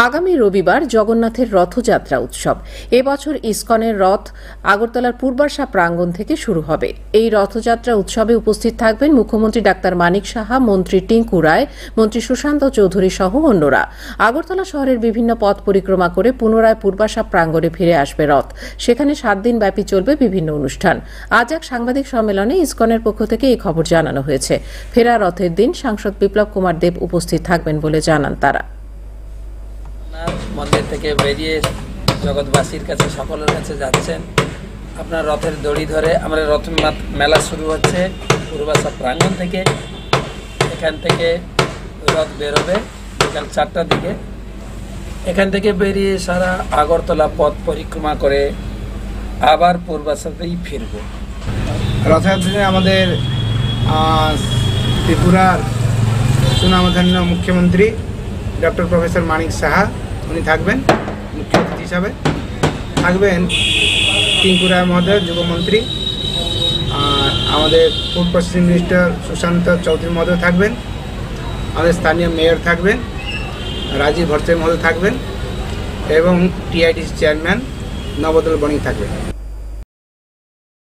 আগামী রবিবার জগন্নাথের রথযাত্রা উৎসব। এবছর ইসকনের রথ আগরতলার পূর্বাশা প্রাঙ্গণ থেকে শুরু হবে। এই রথযাত্রা উৎসবে উপস্থিত থাকবেন মুখ্যমন্ত্রী ডাক্তার মানিক সাহা, মন্ত্রী টিঙ্কু রায়, মন্ত্রী সুশান্ত চৌধুরী সহ অন্যরা। আগরতলা শহরের বিভিন্ন পথ পরিক্রমা করে পুনরায় পূর্বাশা প্রাঙ্গণে ফিরে আসবে রথ। সেখানে 7 দিন ব্যাপী চলবে বিভিন্ন অনুষ্ঠান। আজ এক সাংবাদিক সম্মেলনে ইসকনের পক্ষ থেকে এই খবর জানানো হয়েছে। ফেরা রথের দিন সাংসদ বিপ্লব কুমার দেব উপস্থিত থাকবেন বলে জানান তারা। মন্দির থেকে বেরিয়ে জগৎবাসীর কাছে, সকলের কাছে যাচ্ছেন। আপনার রথের দড়ি ধরে আমরা রথ মেলা শুরু হচ্ছে পূর্বাশা প্রাঙ্গণ থেকে। এখান থেকে রথ বেরোবে বিকাল 4টার দিকে। এখান থেকে বেরিয়ে সারা আগরতলা পথ পরিক্রমা করে আবার পূর্বাশাতেই ফিরব। রথযাত্রায় আমাদের ত্রিপুরার সুনামধন্য মুখ্যমন্ত্রী ডক্টর প্রফেসর মানিক সাহা উনি থাকবেন মুখ্য অতিথি হিসাবে। থাকবেন টিঙ্কু রায় মহোদয় যুবমন্ত্রী, আর আমাদের food processing minister Sushanta Chowdhury মহোদয় থাকবেন, আমাদের স্থানীয় মেয়র থাকবেন, রাজীব ভট্টাচার্য মহোদয় থাকবেন এবং টিআইডিসি চেয়ারম্যান নবদল বণিক থাকবেন।